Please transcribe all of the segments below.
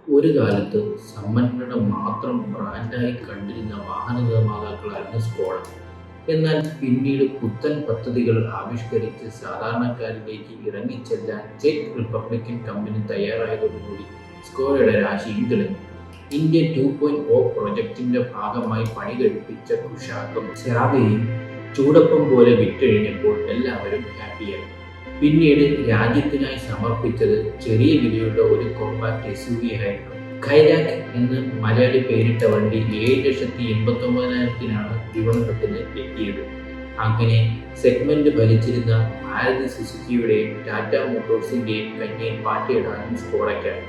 ഒരു കാലത്ത് സമ്പന്നരുടെ മാത്രം ബ്രാൻഡായി കണ്ടിരുന്ന വാഹന നിർമ്മാതാക്കളായിരുന്നു സ്കോഡ. എന്നാൽ പിന്നീട് പുത്തൻ പദ്ധതികൾ ആവിഷ്കരിച്ച് സാധാരണക്കാരിലേക്ക് ഇറങ്ങിച്ചെല്ലാൻ ചെക്ക് റിപ്പബ്ലിക്കൻ കമ്പനി തയ്യാറായതോടുകൂടി സ്കോഡയുടെ രാശിയും തെളിഞ്ഞു. ഇന്ത്യ 2.0 പ്രൊജക്ടിന്റെ ഭാഗമായി പണി കഴിപ്പിച്ച കുഷാക്കും സെറാവയും ചൂടപ്പം പോലെ വിറ്റഴിഞ്ഞപ്പോൾ എല്ലാവരും ഹാപ്പിയായി. പിന്നീട് രാജ്യത്തിനായി സമർപ്പിച്ചത് ചെറിയ വിലയുള്ള ഒരു കോമ്പാക്ട് SUV ആയിരുന്നു. ഖൈരാക്ക് എന്ന് മലയാളി പേരിട്ട വണ്ടി 7,89,000-നാണ് വിപണനത്തിന് എത്തിയത്. അങ്ങനെ സെഗ്മെന്റ് ഭരിച്ചിരുന്ന മാരുതി സുസുക്കിയുടെയും ടാറ്റ മോട്ടോഴ്സിന്റെയും കഞ്ഞിയിൽ പാട്ടിയിടാനും സ്കോഡയ്ക്കായി.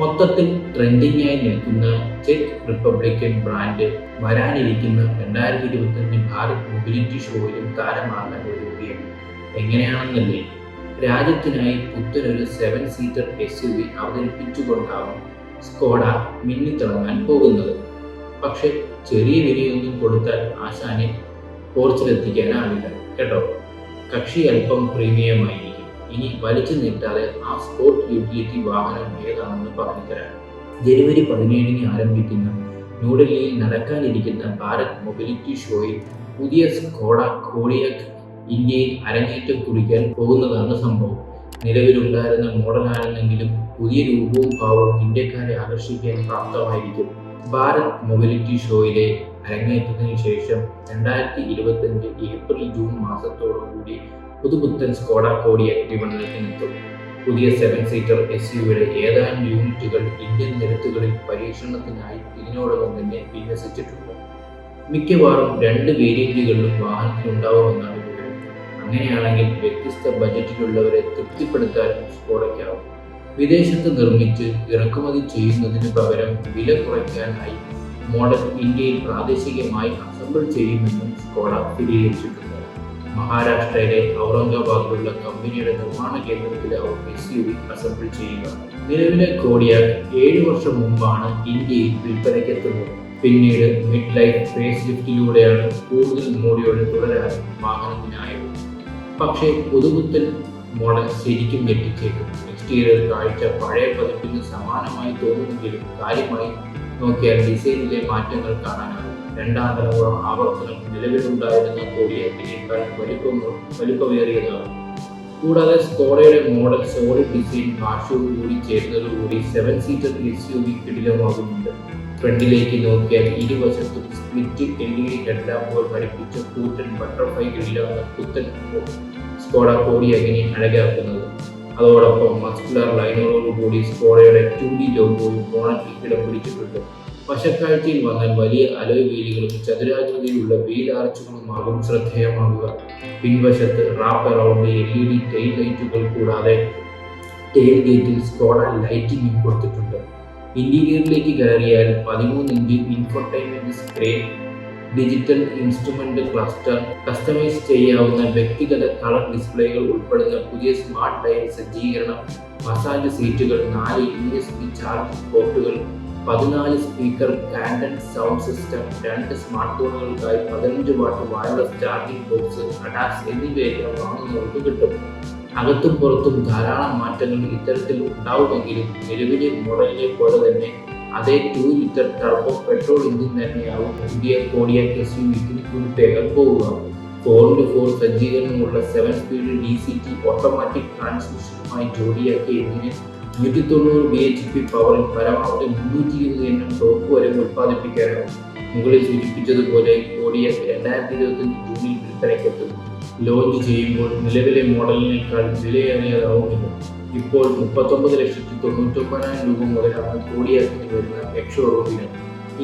മൊത്തത്തിൽ ട്രെൻഡിങ്ങായി നിൽക്കുന്ന ചെക്ക് റിപ്പബ്ലിക്കൻ ബ്രാൻഡ് വരാനിരിക്കുന്ന 2025 ഭാരത് മൊബിലിറ്റി ഷോയിലും താരമാകാൻ ഒരുങ്ങുകയാണ്. എങ്ങനെയാണെന്നല്ലേ, രാജ്യത്തിനായി പുത്തനൊരു 7 സീറ്റർ SUV അവതരിപ്പിച്ചുകൊണ്ടാവും സ്കോഡ മിന്നിത്തിളങ്ങാൻ പോകുന്നത്. പക്ഷെ ചെറിയ വിലയൊന്നും കൊടുത്താൽ ആശാനെ പോർച്ചിലെത്തിക്കാനാവില്ല കേട്ടോ. കക്ഷി അല്പം പ്രീമിയമായിരിക്കും. ഇനി വലിച്ചു നീട്ടാതെ ആ സ്പോർട്ട് യൂട്ടിലിറ്റി വാഹനം ഏതാണെന്ന് പറഞ്ഞു തരാം. ജനുവരി 17 ആരംഭിക്കുന്ന ന്യൂഡൽഹിയിൽ നടക്കാനിരിക്കുന്ന ഭാരത് മൊബിലിറ്റി ഷോയിൽ പുതിയ സ്കോഡ കോഡിയാക് ഇന്ത്യയിൽ അരങ്ങേറ്റം കുറിക്കാൻ പോകുന്നതാണ് സംഭവം. നിലവിലുണ്ടായിരുന്ന മോഡലാണെന്നെങ്കിലും പുതിയ രൂപവും ഭാവവും ഇന്ത്യക്കാരെ ആകർഷിക്കാൻ പ്രാപ്തമായിരിക്കും. ഭാരത് മൊബിലിറ്റി ഷോയിലെ അരങ്ങേറ്റത്തിന് ശേഷം 2025 ഏപ്രിൽ ജൂൺ മാസത്തോടുകൂടി പുതുപുത്തൻ സ്കോഡ കോഡിയാക് വിപണനത്തിനെത്തും. പുതിയ 7 സീറ്റർ SUVയുടെ ഏതാനും യൂണിറ്റുകൾ ഇന്ത്യൻ നിരത്തുകളിൽ പരീക്ഷണത്തിനായി ഇതിനോടകം തന്നെ വിന്യസിച്ചിട്ടുണ്ട്. മിക്കവാറും 2 വേരിയന്റുകളിലും വാഹനത്തിലുണ്ടാവുമെന്നാണ് വിവരം. അങ്ങനെയാണെങ്കിൽ വ്യത്യസ്ത ബജറ്റിലുള്ളവരെ തൃപ്തിപ്പെടുത്താൻ സ്കോഡയ്ക്കാവും. വിദേശത്ത് നിർമ്മിച്ച് ഇറക്കുമതി ചെയ്യുന്നതിന് പകരം വില കുറയ്ക്കാനായി മോഡൽ ഇന്ത്യയിൽ പ്രാദേശികമായി അസംബിൾ ചെയ്യുമെന്നും സ്കോഡ സ്ഥിരീകരിച്ചിട്ടുണ്ട്. മഹാരാഷ്ട്രയിലെ ഔറംഗാബാദിലുള്ള കമ്പനിയുടെ നിർമ്മാണ കേന്ദ്രത്തിലാവും SUV അസംബിൾ ചെയ്യുക. നിലവിലെ കോഡിയാക് 7 വർഷം മുമ്പാണ് ഇന്ത്യയിൽ വിൽപ്പനയ്ക്കെത്തുന്നത്. പിന്നീട് മിഡ് ലൈഫ് ഫേസ് ലിഫ്റ്റിലൂടെയാണ് കൂടുതൽ മോടിയോടെ തുടരാൻ വാഹനത്തിനായത്. പക്ഷേ പുതുപുത്തൻ മോഡൽ ശരിക്കും ഞെട്ടിച്ചേക്കും. എക്സ്റ്റീരിയർ കാഴ്ച പഴയ പതിപ്പിന് സമാനമായി തോന്നുമെങ്കിലും കാര്യമായി നോക്കിയാൽ ഡിസൈനിലെ മാറ്റങ്ങൾ കാണാനാകും. 2ാം തലമുറ ആവർത്തനം നിലവിലുണ്ടായിരുന്ന കോഡിയാക്കിനേക്കാൾ വലിപ്പമേറിയതാണ്. കൂടാതെ സ്കോഡയുടെ മോഡൽ സോളിഡ് ഡിസൈൻ ഭാഷയോട് കൂടി ചേരുന്നതോടുകൂടി 7 സീറ്റർ SUV കിടിലമാകുന്നുണ്ട്. ഫ്രണ്ടിലേക്ക് നോക്കിയാൽ ഇരുവശത്തും സ്പ്ലിറ്റ് LED ഹെഡ്ലാമ്പുകൾ ഘടിപ്പിച്ച കൂറ്റൻ ബട്ടർഫ്ലൈ ഗ്രില്ലാണ് പുത്തൻ സ്കോഡ കോഡിയാകിനെ അഴകാക്കുന്നത്. അതോടൊപ്പം മസ്കുലർ ലൈനറോടുകൂടി സ്കോഡയുടെ 2D ലോഗോയും ബോണറ്റിൽ ഇടം പിടിച്ചിട്ടുണ്ട്. വശക്കാഴ്ചയിൽ വന്നാൽ വലിയ അലോയ് വീലുകളും ചതുരാകൃതിയിലുള്ള വീൽ ആർച്ചുകളുമാകും ശ്രദ്ധേയമാകുക. പിൻവശത്ത് റാപ്പ് അറൗണ്ട് LED ടെയിൽ ലൈറ്റുകൾ കൂടാതെ ടെയിൽ ഗേറ്റിൽ സ്കോഡ ലൈറ്റിംഗും കൊടുത്തിട്ടുണ്ട്. ഇന്റീരിയറിലേക്ക് കയറിയാൽ 13 inch infotainment screen, digital instrument cluster, customise ചെയ്യാവുന്ന വ്യക്തിഗത കളർ ഡിസ്പ്ലേകൾ ഉൾപ്പെടുന്ന പുതിയ സ്മാർട്ട് ടൈൽ സജ്ജീകരണം, മസാജ് സീറ്റുകൾ, 4 USB ചാർജിംഗ് പോർട്ടുകൾ, 14 speaker Canton sound system, 2 smart ഫോണുകൾക്കായി 15 watt wireless charging box, ADAS എന്നിവയെല്ലാം വാങ്ങുന്നവർക്ക് കിട്ടും. അകത്തും പുറത്തും ധാരാളം മാറ്റങ്ങൾ ഇത്തരത്തിൽ ഉണ്ടാവുമെങ്കിലും നിലവിലെ മോഡലിനെ പോലെ തന്നെ അതേ 2 ലിറ്റർ ടർബോ പെട്രോൾ എഞ്ചിൻ തന്നെയാവും പുതിയ കോഡിയാക് SUVക്ക് കുറിപ്പേകാൻ പോവുക. 4x4 സജ്ജീകരണമുള്ള 7 സ്പീഡ് DCT ഓട്ടോമാറ്റിക് ട്രാൻസ്മിഷനുമായി ജോഡിയാക്കിയ എഞ്ചിന് 190 bhp പവറിൽ പരമാവധി 320 Nm ടോർക്ക് വരെ ഉത്പാദിപ്പിക്കാനാവും. മുകളിൽ സൂചിപ്പിച്ചതുപോലെ കോഡിയാക് 2025 ജൂണിൽ വിൽപ്പനയ്ക്കെത്തും. ലോഞ്ച് ചെയ്യുമ്പോൾ നിലവിലെ മോഡലിനേക്കാൾ വിലയേറിയതാവുമില്ല. ഇപ്പോൾ 39,99,000 രൂപ മുതലാണ് കോഡിയാക്കിന് വരുന്ന എക്സ്-ഷോറൂമിന്.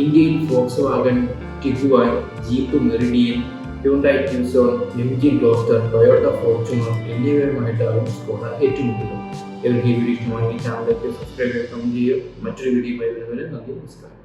ഇന്ത്യയിൽ Volkswagen Tiguan, Jeep Meridian, Hyundai Tucson, MG Gloster, Toyota Fortuner എന്നിവയുമായിട്ടാകും സ്കോഡ ഏറ്റുമുട്ടുന്നത്. ഇവർക്ക് ഈ വീഡിയോ ഇഷ്ടമാണെങ്കിൽ ചാനലിലേക്ക് സബ്സ്ക്രൈബ് ചെയ്യുക, കമന്റ് ചെയ്യുക. മറ്റൊരു വീഡിയോയുമായി വരുന്നവരെ നന്ദി, നമസ്കാരം.